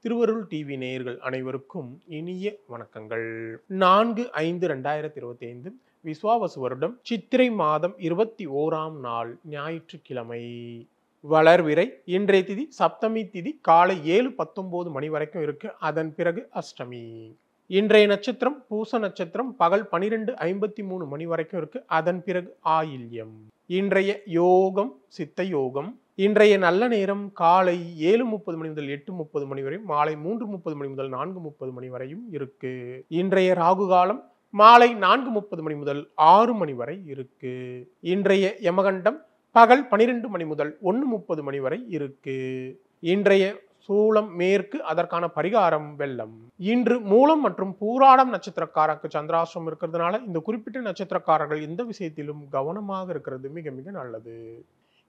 திருவருள் டிவி நேயர்கள் அனைவருக்கும் இனிய வணக்கங்கள். 4/5/2025 விஸ்வாவசு வருடம் சித்திரை மாதம் 21ஆம் நாள் ஞாயிற்றுக்கிழமை. வளர்விரை. இன்றைய திதி சப்தமி திதி காலை 7:19 மணி வரைக்கும் இருக்கு. அதன் பிறகு அஷ்டமி. இன்றைய நட்சத்திரம் பூச நட்சத்திரம் பகல் 12:53 மணி வரைக்கும் இருக்கு. அதன் பிறகு ஆயில்யம். இன்றைய யோகம் சித்த யோகம். இன்றைய நல்ல நேரம் காலை 7:30 மணி முதல் 8:30 மணி வரை, மாலை 3:30 மணி முதல் 4:30 மணி வரையும் இருக்கு. இன்றைய ராகு காலம் மாலை 4:30 மணி முதல் 6 மணி வரை இருக்கு. இன்றைய யமகண்டம் பகல் 12 மணி முதல் 1:30 மணி வரை இருக்கு. இன்றைய சூலம் மேற்கு, அதற்கான பரிகாரம் வெள்ளம். இன்று மூலம் மற்றும் பூராடம் நட்சத்திரக்காரருக்கு சந்திராஷ்டிரம் இருக்கிறதுனால இந்த குறிப்பிட்ட நட்சத்திரக்காரர்கள் எந்த விஷயத்திலும் கவனமாக இருக்கிறது மிக மிக நல்லது.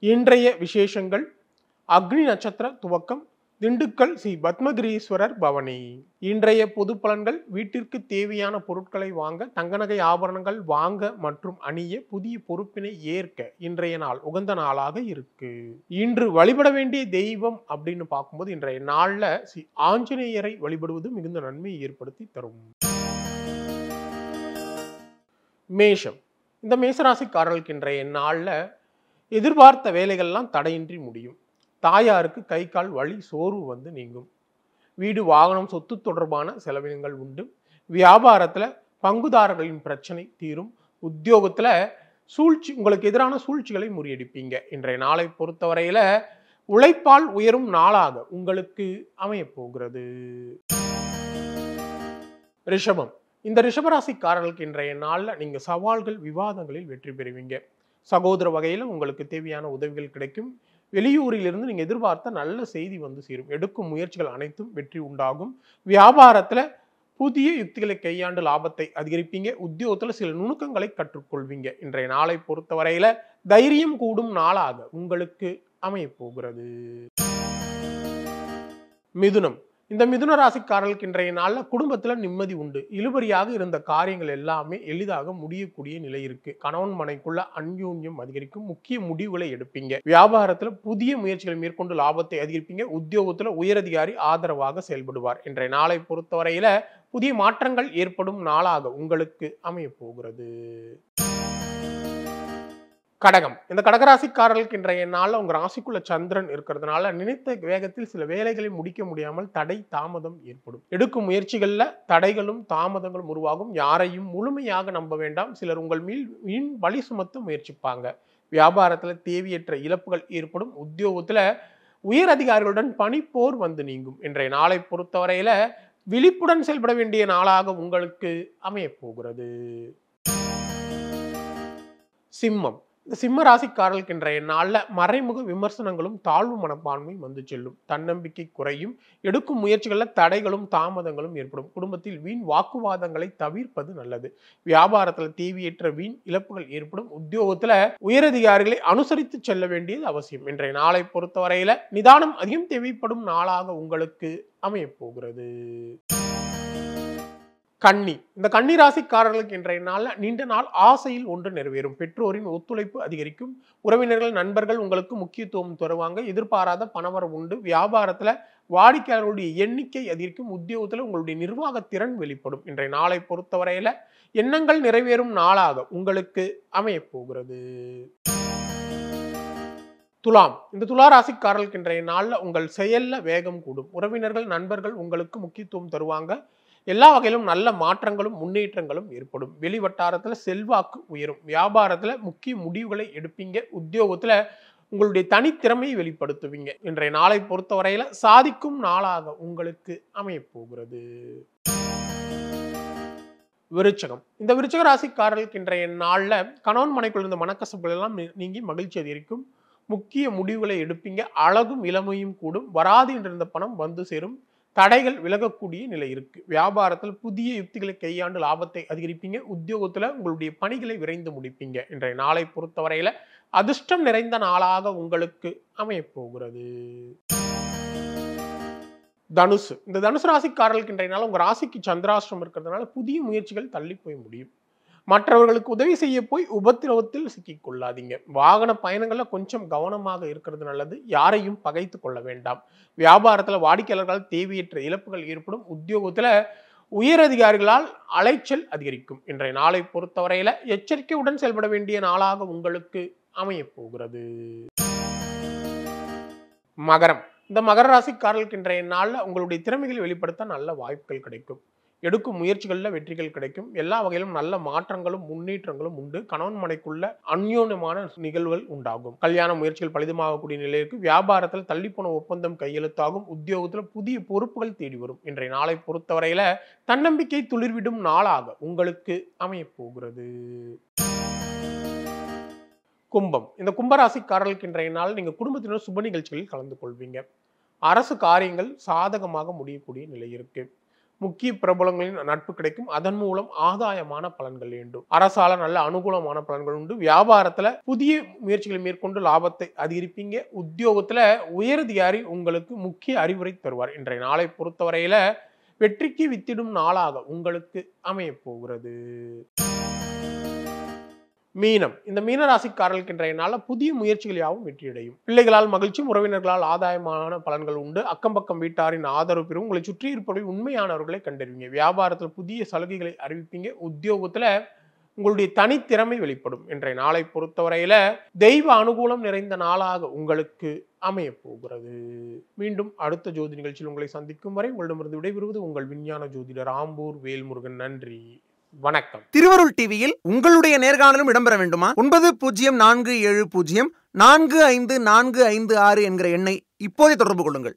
இன்றைய விசேஷங்கள்: அக்னி நட்சத்திர துவக்கம், திண்டுக்கல் ஸ்ரீ பத்மகிரீஸ்வரர் பவனி. இன்றைய பொது பலன்கள்: வீட்டிற்கு தேவையான பொருட்களை வாங்க, தங்க நகை ஆபரணங்கள் வாங்க மற்றும் அணிய, புதிய பொறுப்பினை ஏற்க இன்றைய நாள் உகந்த நாளாக இருக்கு. இன்று வழிபட வேண்டிய தெய்வம் அப்படின்னு பார்க்கும்போது இன்றைய நாள்ல ஸ்ரீ ஆஞ்சநேயரை வழிபடுவது மிகுந்த நன்மையை ஏற்படுத்தி தரும். மேஷம். இந்த மேசராசிக்காரர்களுக்கு இன்றைய நாள்ல எதிர்பார்த்த வேலைகள்லாம் தடையின்றி முடியும். தாயாருக்கு கை கால் வலி சோர்வு நீங்கும். வீடு வாகனம் சொத்து தொடர்பான செலவினங்கள் உண்டு. வியாபாரத்துல பங்குதாரர்களின் பிரச்சனை தீரும். உத்தியோகத்துல உங்களுக்கு எதிரான சூழ்ச்சிகளை முறியடிப்பீங்க. இன்றைய நாளை பொறுத்தவரையில உழைப்பால் உயரும் நாளாக உங்களுக்கு அமைய போகிறது. ரிஷபம். இந்த ரிஷபராசிக்காரர்களுக்கு இன்றைய நாள்ல நீங்க சவால்கள் விவாதங்களில் வெற்றி பெறுவீங்க. சகோதர வகையில உங்களுக்கு தேவையான உதவிகள் கிடைக்கும். வெளியூரிலிருந்து நீங்க எதிர்பார்த்த நல்ல செய்தி சேரும். எடுக்கும் முயற்சிகள் அனைத்தும் வெற்றி உண்டாகும். வியாபாரத்துல புதிய யுக்திகளை கையாண்டு லாபத்தை அதிகரிப்பீங்க. உத்தியோகத்துல சில நுணுக்கங்களை கற்றுக்கொள்வீங்க. இன்றைய நாளை பொறுத்தவரையில தைரியம் கூடும் நாளாக உங்களுக்கு அமைய போகிறது. மிதுனம். இந்த மிதுன ராசிக்காரர்களுக்கு இன்றைய நாள்ல குடும்பத்துல நிம்மதி உண்டு. இழுபறியாக இருந்த காரியங்கள் எல்லாமே எளிதாக முடியக்கூடிய நிலை இருக்கு. கணவன் மனைக்குள்ள அந்யோன்யம் அதிகரிக்கும். முக்கிய முடிவுகளை எடுப்பீங்க. வியாபாரத்துல புதிய முயற்சிகளை மேற்கொண்டு லாபத்தை அதிகரிப்பீங்க. உத்தியோகத்துல உயரதிகாரி ஆதரவாக செயல்படுவார். இன்றைய நாளை பொறுத்தவரையில புதிய மாற்றங்கள் ஏற்படும் நாளாக உங்களுக்கு அமைய போகிறது. கடகம். இந்த கடகராசிக்காரர்களுக்கு இன்றைய நாள்ல உங்க ராசிக்குள்ள சந்திரன் இருக்கிறதுனால நினைத்த வேகத்தில் சில வேலைகளை முடிக்க முடியாமல் தடை தாமதம் ஏற்படும். எடுக்கும் முயற்சிகள்ல தடைகளும் தாமதங்களும் உருவாகும். யாரையும் முழுமையாக நம்ப வேண்டாம். சிலர் உங்கள் மீன் வழி சுமத்த முயற்சிப்பாங்க. வியாபாரத்துல தேவையற்ற இழப்புகள் ஏற்படும். உத்தியோகத்துல உயர் அதிகாரிகளுடன் பணிப்போர் நீங்கும். இன்றைய நாளை பொறுத்தவரையில விழிப்புடன் செயல்பட வேண்டிய நாளாக உங்களுக்கு அமைய போகிறது. சிம்மம். இந்த சிம்ம ராசிக்காரர்களுக்கு இன்றைய நாள்ல மறைமுக விமர்சனங்களும் தாழ்வு மனப்பான்மை செல்லும். தன்னம்பிக்கை குறையும். எடுக்கும் முயற்சிகள்ல தடைகளும் தாமதங்களும் ஏற்படும். குடும்பத்தில் வீண் வாக்குவாதங்களை தவிர்ப்பது நல்லது. வியாபாரத்துல தேவையற்ற வீண் இழப்புகள் ஏற்படும். உத்தியோகத்துல உயரதிகாரிகளை அனுசரித்து செல்ல வேண்டியது அவசியம். இன்றைய நாளை பொறுத்தவரையில நிதானம் அதிகம் தேவைப்படும் நாளாக உங்களுக்கு அமைய போகிறது. கன்னி. இந்த கன்னி ராசிக்காரர்களுக்கு இன்றைய நாள்ல நீண்ட நாள் ஆசையில் ஒன்று நிறைவேறும். பெற்றோரின் ஒத்துழைப்பு அதிகரிக்கும். உறவினர்கள் நண்பர்கள் உங்களுக்கு முக்கியத்துவம் தருவாங்க. எதிர்பாராத பணவரவு உண்டு. வியாபாரத்துல வாடிக்கையாளர்களுடைய எண்ணிக்கை அதிகரிக்கும். உத்தியோகத்துல உங்களுடைய நிர்வாக திறன் வெளிப்படும். இன்றைய நாளை பொறுத்தவரையில எண்ணங்கள் நிறைவேறும் நாளாக உங்களுக்கு அமைய போகிறது. துலாம். இந்த துலா ராசிக்காரர்களுக்கு இன்றைய நாள்ல உங்கள் செயல்ல வேகம் கூடும். உறவினர்கள் நண்பர்கள் உங்களுக்கு முக்கியத்துவம் தருவாங்க. எல்லா வகையிலும் நல்ல மாற்றங்களும் முன்னேற்றங்களும் ஏற்படும். வெளிவட்டாரத்துல செல்வாக்கு உயரும். வியாபாரத்துல முக்கிய முடிவுகளை எடுப்பீங்க. உத்தியோகத்துல உங்களுடைய தனித்திறமையை வெளிப்படுத்துவீங்க. இன்றைய நாளை பொறுத்தவரையில சாதிக்கும் நாளாக உங்களுக்கு அமைய போகிறது. விருச்சகம். இந்த விருச்சக ராசிக்காரர்களுக்கு இன்றைய நாள்ல கணவன் மனைக்குள் இருந்த மனக்கசப்புகள் எல்லாம் நீங்கி மகிழ்ச்சி அதிகரிக்கும். முக்கிய முடிவுகளை எடுப்பீங்க. அழகும் இளமையும் கூடும். வராது என்றிருந்த பணம் சேரும். தடைகள் விலகக்கூடிய நிலை இருக்கு. வியாபாரத்தில் புதிய யுக்திகளை கையாண்டு லாபத்தை அதிகரிப்பீங்க. உத்தியோகத்துல உங்களுடைய பணிகளை விரைந்து முடிப்பீங்க. இன்றைய நாளை பொறுத்தவரையில அதிர்ஷ்டம் நிறைந்த நாளாக உங்களுக்கு அமைய போகிறது. தனுசு. இந்த தனுசு ராசிக்காரர்களுக்கு இன்றைய நாள் உங்க ராசிக்கு சந்திராஷ்டிரம் இருக்கிறதுனால புதிய முயற்சிகள் தள்ளி போய் முடியும். மற்றவர்களுக்கு உதவி செய்ய போய் உபத்திரவத்தில் சிக்கிக் கொள்ளாதீங்க. வாகன பயணங்கள்ல கொஞ்சம் கவனமாக இருக்கிறது நல்லது. யாரையும் பகைத்து கொள்ள வேண்டாம். வியாபாரத்துல வாடிக்கையாளர்களால் தேவையற்ற இழப்புகள் ஏற்படும். உத்தியோகத்துல உயரதிகாரிகளால் அலைச்சல் அதிகரிக்கும். இன்றைய நாளை பொறுத்தவரையில எச்சரிக்கையுடன் செயல்பட வேண்டிய நாளாக உங்களுக்கு அமையப் போகிறது. மகரம். இந்த மகர ராசிக்காரர்களுக்கு இன்றைய நாள்ல உங்களுடைய திறமைகளை வெளிப்படுத்த நல்ல வாய்ப்புகள் கிடைக்கும். எடுக்கும் முயற்சிகளில் வெற்றிகள் கிடைக்கும். எல்லா வகையிலும் நல்ல மாற்றங்களும் முன்னேற்றங்களும் உண்டு. கணவன் மனைக்குள்ள அந்யோன்யமான நிகழ்வுகள் உண்டாகும். கல்யாண முயற்சிகள் பலிதமாகக்கூடிய நிலை இருக்கு. வியாபாரத்தில் தள்ளிப்போன ஒப்பந்தம் கையெழுத்தாகும். உத்தியோகத்தில் புதிய பொறுப்புகள் தேடி வரும். இன்றைய நாளை பொறுத்தவரையில தன்னம்பிக்கை துளிர்விடும் நாளாக உங்களுக்கு அமையப் போகிறது. கும்பம். இந்த கும்பராசிக்காரர்களுக்கு இன்றைய நாள் நீங்க குடும்பத்தினர் சுப நிகழ்ச்சிகளில் கலந்து கொள்வீங்க. அரசு காரியங்கள் சாதகமாக முடியக்கூடிய நிலை இருக்கு. முக்கிய பிரபலங்களின் நட்பு கிடைக்கும். அதன் மூலம் ஆதாயமான பலன்கள் வேண்டும். அரசால நல்ல அனுகூலமான பலன்கள் உண்டு. வியாபாரத்துல புதிய முயற்சிகளை மேற்கொண்டு லாபத்தை அதிகரிப்பீங்க. உத்தியோகத்துல உயரதிகாரி உங்களுக்கு முக்கிய அறிவுரை தருவார். இன்றைய நாளை பொறுத்தவரையில வெற்றிக்கு வித்திடும் நாளாக உங்களுக்கு அமையப் போகிறது. மீனம். இந்த மீன ராசிக்காரர்களுக்கு இன்றைய நாள்ல புதிய முயற்சிகள் யாவும் வெற்றியடையும். பிள்ளைகளால் மகிழ்ச்சி, உறவினர்களால் ஆதாயமான பலன்கள் உண்டு. அக்கம் பக்கம் வீட்டாரின் ஆதரவு பெறும். உங்களை சுற்றி இருப்பவர்கள் உண்மையானவர்களை கண்டறிவீங்க. வியாபாரத்தில் புதிய சலுகைகளை அறிவிப்பீங்க. உத்தியோகத்துல உங்களுடைய தனித்திறமை வெளிப்படும். இன்றைய நாளை பொறுத்தவரையில தெய்வ அனுகூலம் நிறைந்த நாளாக உங்களுக்கு அமையப் போகிறது. மீண்டும் அடுத்த ஜோதி நிகழ்ச்சியில் உங்களை சந்திக்கும் வரை உங்களிடமிருந்து விடைபெறுவது உங்கள் விஞ்ஞான ஜோதிடர் ஆம்பூர் வேல்முருகன். நன்றி, வணக்கம். திருவருள் டிவியில் உங்களுடைய நேர்காணலும் இடம்பெற வேண்டுமா? 9047045456 என்கிற எண்ணை இப்போதே தொடர்பு கொள்ளுங்கள்.